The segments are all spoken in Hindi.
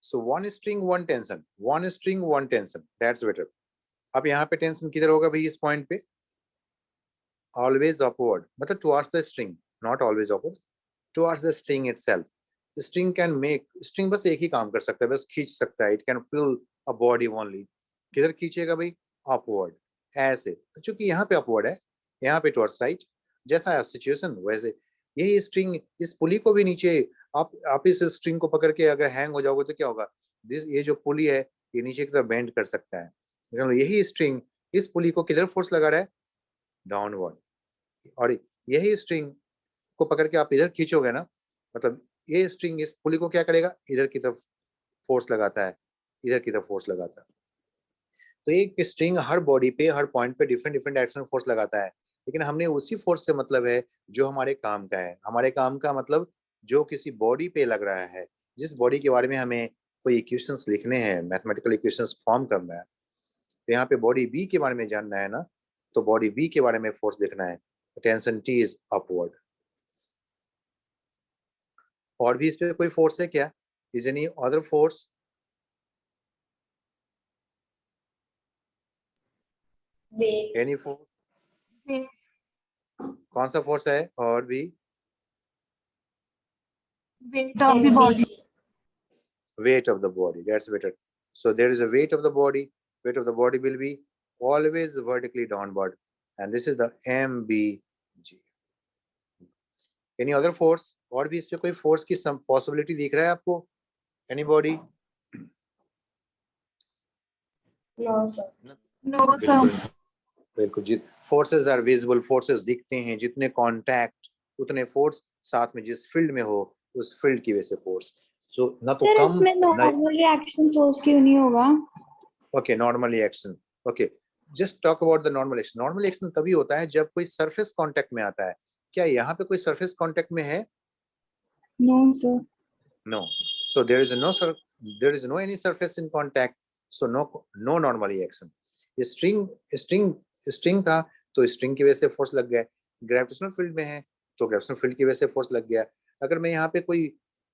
So one string one tension, one string one tension, that's better. अब यहाँ पे टेंशन किधर होगा भाई? इस पॉइंट पे ऑलवेज अपवर्ड, मतलब towards the string, not always upward, towards the string itself. String can make, string बस एक ही काम कर सकता है, बस खींच सकता है। It can pull a body only. किधर खींचेगा भाई? अपवर्ड, ऐसे। चूंकि यहाँ पे अपवर्ड है, यहाँ पे टुवर्ड्स राइट, जैसा सिचुएशन वैसे। यही स्ट्रिंग, इस पुली को भी नीचे, आप इस स्ट्रिंग को पकड़ के अगर हैंग हो जाओगे तो क्या होगा? दिस, ये जो पुली है ये नीचे की तरफ बेंड कर सकता है। यही स्ट्रिंग इस पुली को किधर फोर्स लगा रहा है? डाउनवर्ड। और यही स्ट्रिंग को पकड़ के आप इधर खींचोगे ना, मतलब ये स्ट्रिंग इस पुली को क्या करेगा? इधर की तरफ फोर्स लगाता है, इधर की तरफ फोर्स लगाता है। तो एक स्ट्रिंग हर बॉडी पे, हर पॉइंट पे डिफरेंट डिफरेंट डायरेक्शन में फोर्स लगाता है, लेकिन हमने उसी फोर्स से मतलब है जो हमारे काम का है। हमारे काम का मतलब जो किसी बॉडी पे लग रहा है, जिस बॉडी के बारे में हमें कोई इक्वेशंस लिखने हैं, मैथमेटिकल इक्वेशंस फॉर्म करना है। तो यहाँ पे बॉडी बी के बारे में जानना है ना, तो बॉडी बी के बारे में फोर्स देखना है। Tension T is upward. और भी इस पे कोई फोर्स है क्या? Is any other force? Any force? कौन सा फोर्स है? और भी? weight of the body. Weight of the body, that's better. So there is a weight of the body. Weight of the body will be always vertically downward, and this is the mbg. Any other force? और भी इस पे कोई फोर्स की सम पॉसिबिलिटी दिख रहा है आपको? Anybody? No, sir. No, sir. बिल्कुल जी। फोर्सेस आर विजिबल, फोर्सेस दिखते हैं। जितने कांटेक्ट उतने फोर्स, साथ में जिस फील्ड में हो उस फील्ड की वजह से फोर्स। सो ना तो सर कम इसमें नॉर्मल रिएक्शन फोर्स क्यों नहीं होगा? Okay, normal reaction. Okay, just talk about the normal action. Normal action तभी होता है जब कोई सरफेस कांटेक्ट में आता है। क्या यहाँ पे कोई सरफेस कांटेक्ट में है? No sir. No. So there is no any surface in contact, so no normal reaction. String string string था तो स्ट्रिंग की वजह से फोर्स लग गया। ग्रेविटेशनल फील्ड में है तो ग्रेविटेशनल फील्ड की वजह से फोर्स लग गया। अगर मैं यहाँ पे कोई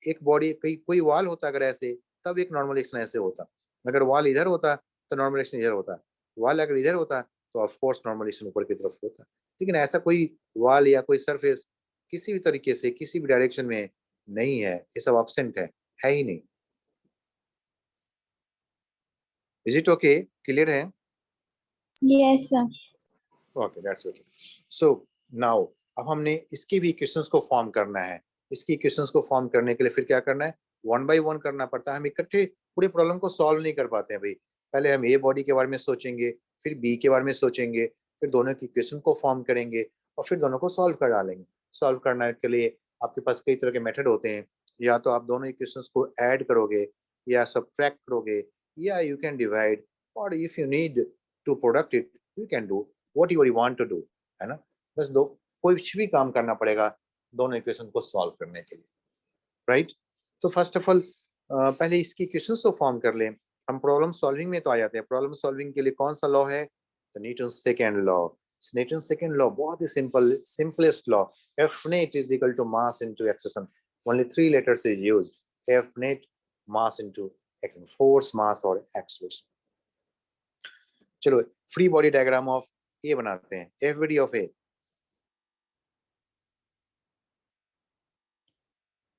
एक बॉडी, कोई वॉल होता अगर ऐसे, तब एक नॉर्मल एक्शन ऐसे होता। अगर वॉल इधर होता तो नॉर्मल एक्शन इधर होता। वॉल अगर इधर होता तो ऑफ कोर्स नॉर्मल एक्शन ऊपर की तरफ होता। लेकिन ऐसा कोई वॉल या कोई सरफेस किसी भी तरीके से किसी भी डायरेक्शन में नहीं है, ये सब एब्सेंट है ही नहीं। Is it okay? क्लियर है? Yes sir. Okay, that's okay. So now अब हमने इसकी भी इक्वेशंस को फॉर्म करना है। इसकी इक्वेशंस को फॉर्म करने के लिए फिर क्या करना है? वन बाय वन करना पड़ता है। हम इकट्ठे पूरे प्रॉब्लम को सॉल्व नहीं कर पाते हैं भाई। पहले हम ए बॉडी के बारे में सोचेंगे, फिर बी के बारे में सोचेंगे, फिर दोनों की इक्वेशन को फॉर्म करेंगे और फिर दोनों को सॉल्व कर डालेंगे। सॉल्व करने के लिए आपके पास कई तरह के मेथड होते हैं। या तो आप दोनों इक्वेशंस को ऐड करोगे या सब्ट्रैक्ट करोगे, या यू कैन डिवाइड, और if you need to product it you can do what you want to do, है ना? बस दो कुछ भी काम करना पड़ेगा दोनों इक्वेशन को सॉल्व करने के लिए, राइट? तो फर्स्ट ऑफ ऑल पहले इसकी इक्वेशंस तो फॉर्म कर लें। हम प्रॉब्लम सॉल्विंग में तो आ जाते हैं। प्रॉब्लम सॉल्विंग के लिए कौन सा लॉ है? तो Newton's second law. Newton's second law बहुत ही simplest law. F net is equal to mass into acceleration. Only three letters is used. F net, mass into acceleration, force, mass और acceleration. चलो फ्री बॉडी डायग्राम ऑफ ए बनाते हैं। FVD of A,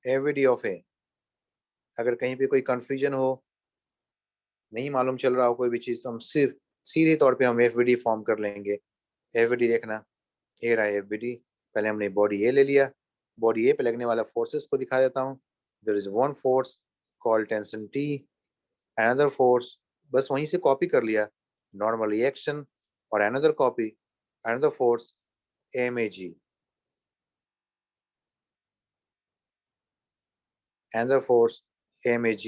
FVD of ए। अगर कहीं पे कोई कंफ्यूजन हो, नहीं मालूम चल रहा हो कोई भी चीज, तो हम सिर्फ सीधे तौर पे हम एफवीडी फॉर्म कर लेंगे। एफवीडी देखना, ए रहा है एफवीडी। पहले हमने बॉडी ए ले लिया। बॉडी ए पे लगने वाला फोर्सेस को दिखा देता हूँ। There is one force called tension T, another force, बस वहीं से कॉपी कर लिया, नॉर्मल रिएक्शन, और another copy, another force mag, another force mag,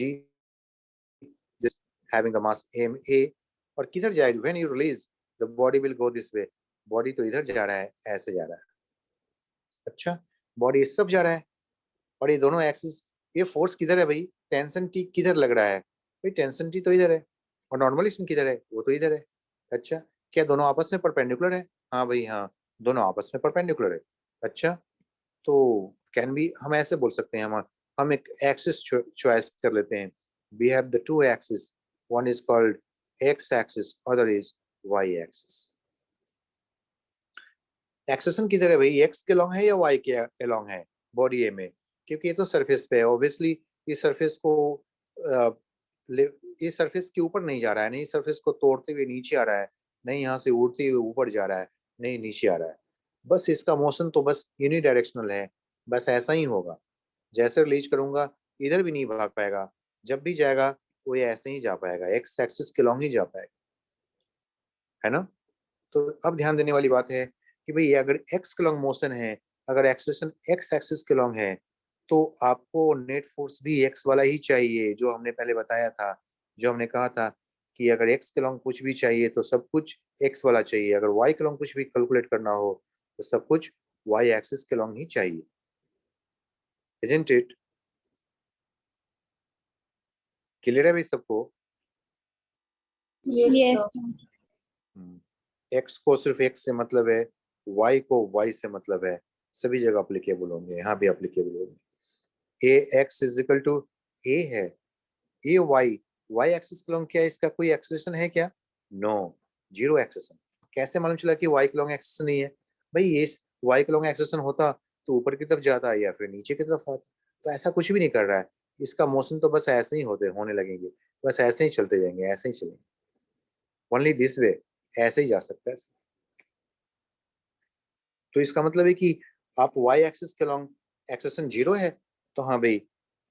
this having the mass ma, और किधर जाए? when you release the body will go this way, body तो इधर जा रहा है, ऐसे जा रहा है। अच्छा, बॉडी इस तरफ जा रहा है और ये दोनों एक्सिस, ये फोर्स किधर है भाई? टेंशन टी किधर लग रहा है भाई? टेंशन टी तो इधर है और नॉर्मलाइजेशन किधर है? वो तो इधर है। अच्छा, क्या दोनों आपस में परपेंडिकुलर है? हाँ भाई हाँ, दोनों आपस में परपेंडिकुलर है। अच्छा, तो कैन भी हम ऐसे बोल सकते हैं, हम एक एक्सिस चॉइस कर लेते हैं। we have the two axes. One is called x-axis, other is y-axis. Acceleration किधर है भाई? x के along है या y के along है बॉडी ए में? क्योंकि ये तो सरफेस पे है, ऑब्वियसली इस सरफेस को इस सरफेस के ऊपर नहीं जा रहा है, नहीं सरफेस को तोड़ते हुए नीचे आ रहा है, नहीं यहाँ से उड़ते हुए ऊपर जा रहा है, नहीं नीचे आ रहा है। बस इसका मोशन तो बस यूनिडायरेक्शनल है, बस ऐसा ही होगा। जैसे रिलीज करूंगा इधर भी नहीं भाग पाएगा, जब भी जाएगा वो ये ऐसे ही जा पाएगा, एक्स एक्सिस के लॉन्ग ही जा पाएगा, है ना? तो अब ध्यान देने वाली बात है कि भाई अगर एक्स के लॉन्ग मोशन है, अगर एक्सेलेरेशन एक्स एक्सिस के लॉन्ग है, तो आपको नेट फोर्स भी एक्स वाला ही चाहिए, जो हमने पहले बताया था, जो हमने कहा था कि अगर एक्स के लॉन्ग कुछ भी चाहिए तो सब कुछ एक्स वाला चाहिए, अगर वाई के लॉन्ग कुछ भी कैलकुलेट करना हो तो सब कुछ वाई एक्सिस के लॉन्ग ही चाहिए, isn't it? क्लियर है भाई सबको? Yes, एक्स को सिर्फ एक्स से मतलब है, वाई को वाई से मतलब है, सभी जगह अप्लीकेबल होंगे, यहाँ भी अप्लीकेबल होंगे। A x is equal to a है, ए वाई, वाई एक्सिस के लॉन्ग क्या है? इसका कोई एक्सेलेरेशन है क्या? No, zero acceleration. कैसे मालूम चला कि वाई के लॉन्ग एक्सेलेरेशन नहीं है? भाई ये वाई के लॉन्ग एक्सेलेरेशन होता तो ऊपर की तरफ जाता या फिर नीचे की तरफ आता, तो ऐसा कुछ भी नहीं कर रहा है। इसका मोशन तो बस ऐसे ही होने लगेंगे, बस ऐसे ही चलते जाएंगे, ऐसे ही चलेंगे, ओनली दिस वे, ऐसे ही जा सकता है। तो इसका मतलब है कि आप वाई एक्सिस के लॉन्ग एक्सेलेरेशन जीरो है, तो हाँ भाई,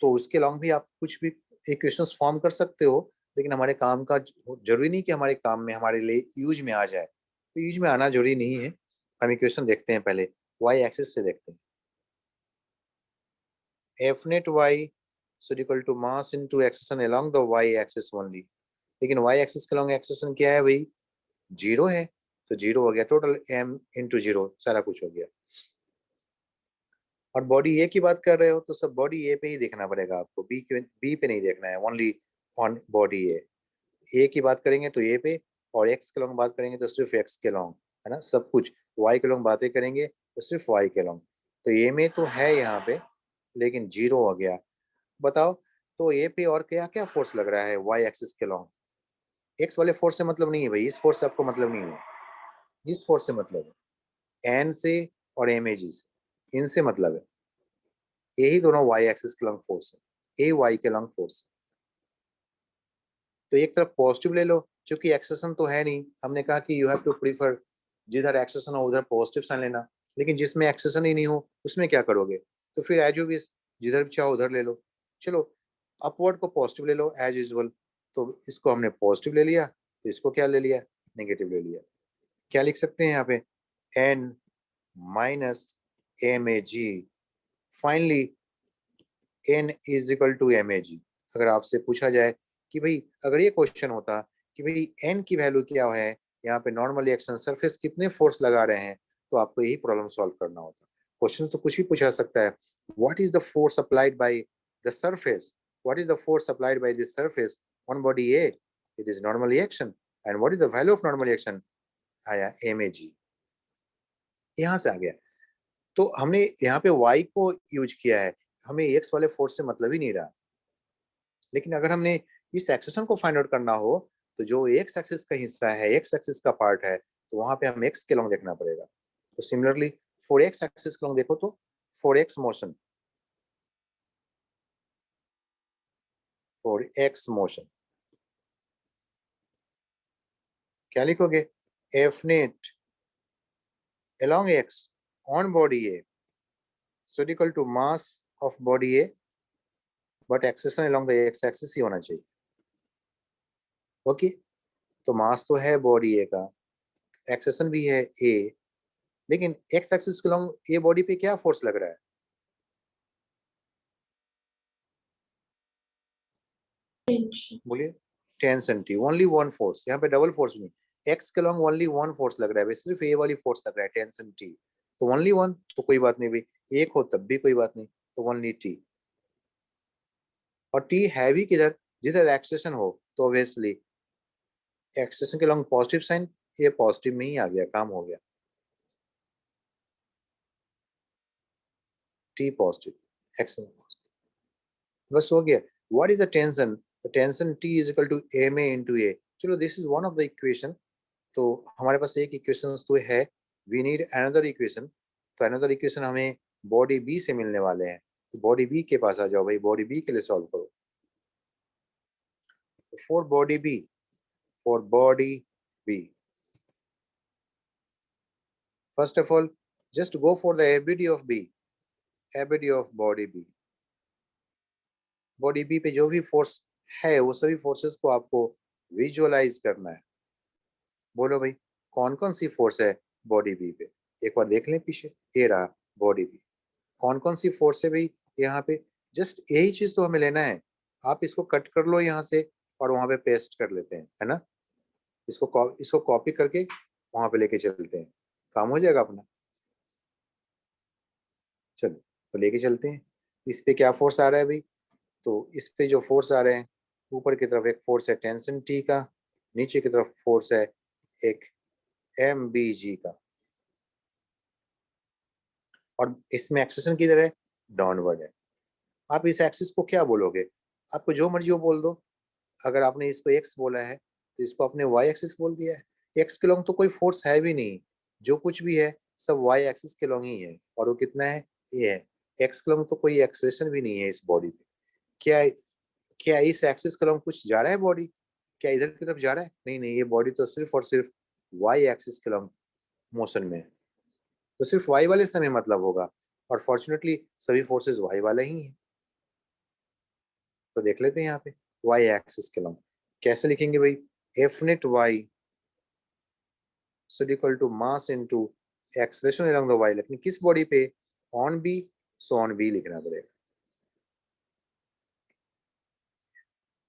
तो उसके लॉन्ग भी आप कुछ भी इक्वेशंस फॉर्म कर सकते हो, लेकिन हमारे काम का जरूरी नहीं कि हमारे काम में हमारे लिए यूज में आ जाए, तो यूज में आना जरूरी नहीं है। हम इक्वेशन देखते हैं, पहले वाई एक्सिस से देखते हैं। F net y should equal to mass into acceleration along the y axis only, लेकिन y एक्सिस के लॉन्ग एक्सेलेरेशन क्या है भाई? जीरो है, तो जीरो हो गया, टोटल m इंटू जीरो, सारा कुछ हो गया। और बॉडी ए की बात कर रहे हो तो सब बॉडी ए पे ही देखना पड़ेगा आपको, बी पे नहीं देखना है, ओनली ऑन बॉडी ए की बात करेंगे तो ए पे, और एक्स के लॉन्ग बात करेंगे तो सिर्फ एक्स के लॉन्ग, है ना? सब कुछ वाई के लॉन्ग बातें करेंगे तो सिर्फ वाई के लॉन्ग। तो ए में तो है यहाँ पे, लेकिन जीरो हो गया। बताओ, तो ए पे और क्या क्या फोर्स लग रहा है वाई एक्सिस के लॉन्ग? एक्स वाले फोर्स से मतलब नहीं है भाई, इस फोर्स से आपको मतलब नहीं है, इस फोर्स से मतलब है एन से और एम ए जी से, इनसे मतलब है। यही दोनों वाई एक्सिस के लॉन्ग फोर्स है, ए वाई के लॉन्ग फोर्स। तो एक तरफ पॉजिटिव ले लो, क्योंकि एक्सेशन तो है नहीं, हमने कहा कि यू हैव टू प्रीफर, जिधर एक्सेशन हो उधर पॉजिटिव साइन लेना, लेकिन जिसमें एक्सेशन ही नहीं हो उसमें क्या करोगे? तो फिर एज यू विश, जिधर भी चाहो उधर ले लो। चलो, अपवर्ड को पॉजिटिव ले लो एज यूजल, तो इसको हमने पॉजिटिव ले लिया, तो इसको क्या ले लिया? नेगेटिव ले लिया। क्या लिख सकते हैं यहाँ पे? N minus M A G, finally N is equal to M A G. अगर आपसे पूछा जाए कि भाई, अगर ये क्वेश्चन होता कि भाई एन की वैल्यू क्या है, यहाँ पे नॉर्मल एक्शन सरफेस कितने फोर्स लगा रहे हैं, तो आपको यही प्रॉब्लम सॉल्व करना होता। क्वेश्चन तो कुछ भी पूछा सकता है, what is the force applied by the surface, what is the force applied by this surface on body A, it is normal action, and what is the value of normal action? आया एम ए जी, यहाँ से आ गया। तो हमने यहाँ पे y को यूज किया है, हमें x वाले फोर्स से मतलब ही नहीं रहा। लेकिन अगर हमने इस एक्सेशन को फाइंड आउट करना हो, तो जो एक्स एक्सिस का हिस्सा है, एक्स एक्सिस का पार्ट है, तो वहां पे हम एक्स के लॉन्ग देखना पड़ेगा। तो सिमिलरली फॉर एक्स एक्सिस के लॉन्ग देखो तो for x motion, for x motion क्या लिखोगे? F net along x on body A should equal to mass of body A, but acceleration along the x axis ही होना चाहिए। ओके, तो मास तो है बॉडी ए का, एक्सेशन भी है ए, लेकिन एक्स एक्सिस के लॉन्ग ए बॉडी पे क्या फोर्स लग रहा है? बोलिए। Tension T, only one force, यहाँ पे डबल फोर्स नहीं, एक्स के लॉन्ग ओनली वन फोर्स लग रहा है, सिर्फ ए वाली फोर्स लग रहा है, टेंशन टी। तो ओनली वन, तो कोई बात नहीं भाई, एक हो तब भी कोई बात नहीं, तो ओनली टी। और टी है भी किधर? जिधर एक्सेशन हो, तो ऑब्वियसली एक्सेशन के लॉन्ग पॉजिटिव साइन, ये पॉजिटिव में ही आ गया, काम हो गया, टी पॉजिटिव, एक्शन, बस हो गया। What is the tension? तो tension T is equal to ma into A. चलो this is one of the equation. तो हमारे पास एक इक्वेशन तो है, वी नीड अनदर इक्वेशन। तो अनदर इक्वेशन हमें बॉडी बी से मिलने वाले हैं। तो बॉडी बी के पास आ जाओ भाई, बॉडी बी के लिए सॉल्व करो। For body B, for body B, first of all just go for the ABD of B, ABD of body B। Body B पे जो भी फोर्स है वो सभी फोर्सेस को आपको विजुअलाइज करना है। बोलो भाई कौन कौन सी फोर्स है बॉडी बी पे, एक बार देख लें पीछे। ये रहा बॉडी बी, कौन कौन सी फोर्स है भाई यहाँ पे। जस्ट यही चीज तो हमें लेना है। आप इसको कट कर लो यहाँ से और वहां पे पेस्ट कर लेते हैं, है ना। इसको कॉपी करके वहां पे लेके चलते हैं, काम हो जाएगा अपना। चलो तो लेके चलते हैं। इस पे क्या फोर्स आ रहा है भाई, तो इस पे जो फोर्स आ रहे हैं, ऊपर की तरफ एक फोर्स है टेंशन T का, नीचे की तरफ फोर्स है एक MBG का, और इसमें एक्सेशन किधर है, डाउनवर्ड है। आप इस एक्सिस को क्या बोलोगे, आपको जो मर्जी हो बोल दो। अगर आपने इसको एक्स बोला है तो इसको आपने वाई एक्सिस बोल दिया है। एक्स के लॉन्ग तो कोई फोर्स है भी नहीं, जो कुछ भी है सब वाई एक्सिस के लॉन्ग ही है, और वो कितना है, ये है। एक्स के लॉन्ग तो कोई एक्सेलेरेशन भी नहीं है इस बॉडी पे। क्या क्या इस एक्सिस के लॉन्ग कुछ जा रहा है बॉडी, क्या इधर की तरफ जा रहा है, नहीं नहीं, ये बॉडी तो सिर्फ और सिर्फ वाई एक्सिस के लॉन्ग मोशन में है। तो सिर्फ वाई वाले समय मतलब होगा, और फॉर्चुनेटली सभी फोर्सेस वाई वाले ही हैं। तो देख लेते हैं यहाँ पे वाई एक्सिस के लॉन्ग कैसे लिखेंगे भाई, F net y is equal to mass into acceleration along the y. लेकिन किस बॉडी पे, on B, so on B लिखना पड़ेगा।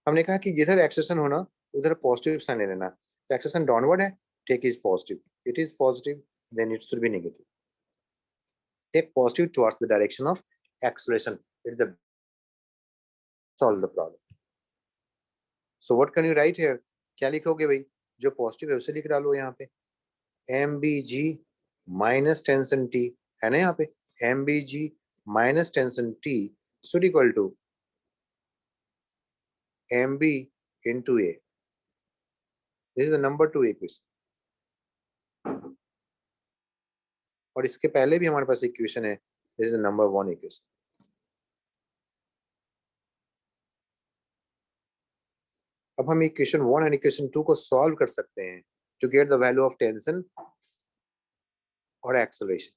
हमने कहा कि जिधर एक्सेलरेशन होना उधर पॉजिटिव साइन ले लेना। तो एक्सेलरेशन डाउनवर्ड है, take is positive, it is positive, then it should be negative. Take positive towards the direction of acceleration, it's the solve the problem. So what can you write here, क्या लिखोगे भाई, जो पॉजिटिव है उसे लिख डालो यहाँ पे। MBG माइनस टेंशन T है ना यहाँ पे, MBG minus tension T should equal to MB into A। This is the number 2 equation. और इसके पहले भी हमारे पास इक्वेशन है, this is the number 1 equation. अब हम इक्वेशन 1 एंड इक्वेशन 2 को सॉल्व कर सकते हैं to get the value of tension और acceleration.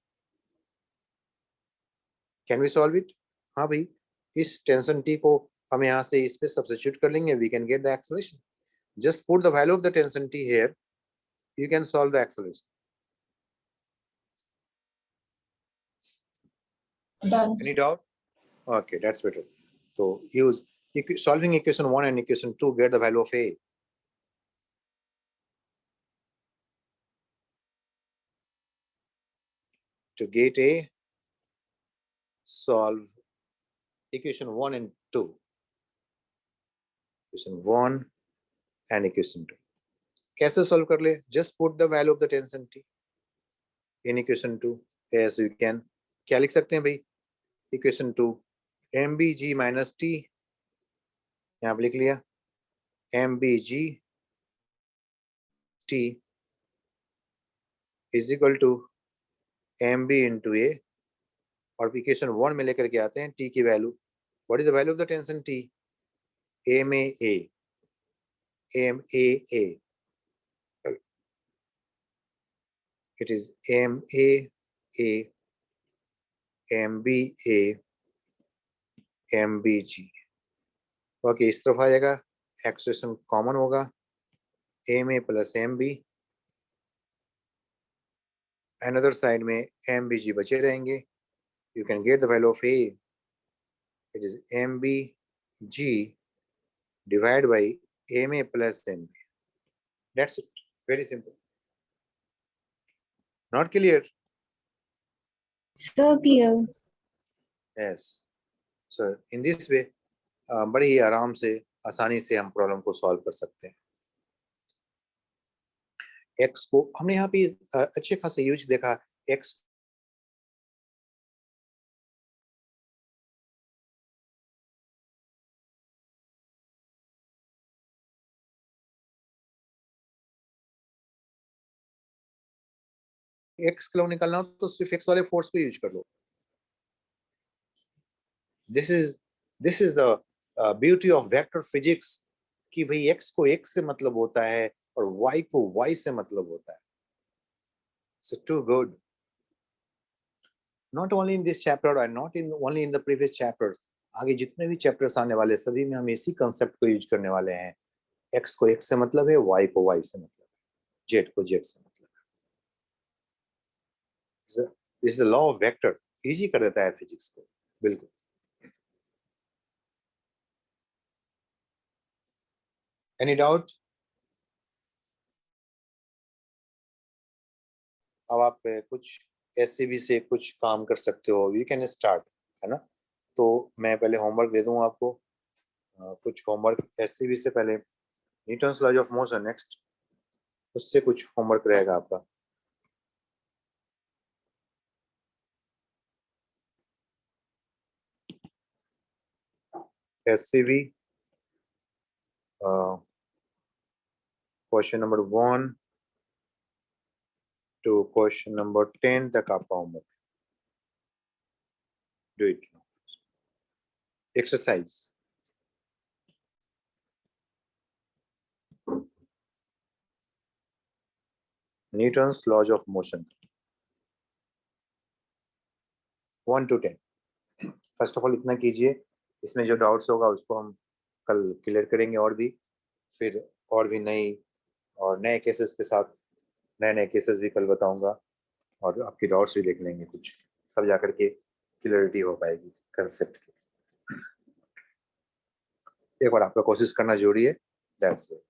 Can we solve it, हाँ भाई, इस टेंशन T को हम यहाँ से इस पे सब्स्टिट्यूट कर लेंगे, we can get the acceleration. Just put the value of the tension T here, you can solve the acceleration। Done. Any doubt? Okay, that's better. So use solving equation 1 and equation 2, get the value of A. To get A, solve equation 1 and 2. Equation 1 and equation 2. कैसे solve कर ले? Just put the value of the tension T in equation 2 as you can। क्या लिख सकते हैं भाई, equation 2 MBG minus T, यहाँ पे लिख लिया MBG T is equal to MB into A, और इक्वेशन 1 में लेकर के आते हैं T की value. What is the value of the tension T, MAA, MAA, it is MAA, MBA, MBG। Okay, इस तरफ आ जाएगा, एक्सप्रेशन कॉमन होगा, MA plus MB, another side में MBG बचे रहेंगे। You can get the value of A, it is MBG divided by MA plus MB। That's it, very simple। Not clear? So clear. Yes। So in this way बड़े ही आराम से, आसानी से हम प्रॉब्लम को सॉल्व कर सकते हैं। एक्स को हमने यहाँ पे अच्छे खासे यूज देखा, एक्स एक्स का log निकालना हो तो सिर्फ एक्स वाले फोर्स को यूज कर लो. This is the beauty of vector physics कि भाई एक्स को एक्स से मतलब होता है और वाई को वाई से मतलब होता है. So too good. Not only in this chapter and not in only in the previous chapters. आगे जितने भी चैप्टर्स आने वाले सभी में हम इसी कंसेप्ट को यूज करने वाले हैं. एक्स को एक्स से मतलब है, वाई को वाई से मतलब है, जेड को जेड से मतलब है. This is the law of vector. Easy कर देता है फिजिक्स को. बिल्कुल. Any doubt? अब आप कुछ एससीबी से कुछ काम कर सकते हो. यू कैन स्टार्ट, है ना. तो मैं पहले होमवर्क दे दूं आपको. कुछ होमवर्क एससीबी से पहले Newton's laws of motion next, उससे कुछ होमवर्क रहेगा आपका. SCB question number 1 to question number 10 तक आपका homework. Do it. Exercise. Newton's laws of motion 1 to 10. First of all इतना कीजिए. इसमें जो डाउट्स होगा उसको हम कल क्लियर करेंगे और भी. फिर और भी नए केसेस के साथ नए केसेस भी कल बताऊंगा और आपकी डाउट्स भी देख लेंगे कुछ. तब जाकर के क्लियरिटी हो पाएगी कंसेप्ट की. एक बार आपका कोशिश करना जरूरी है. That's it.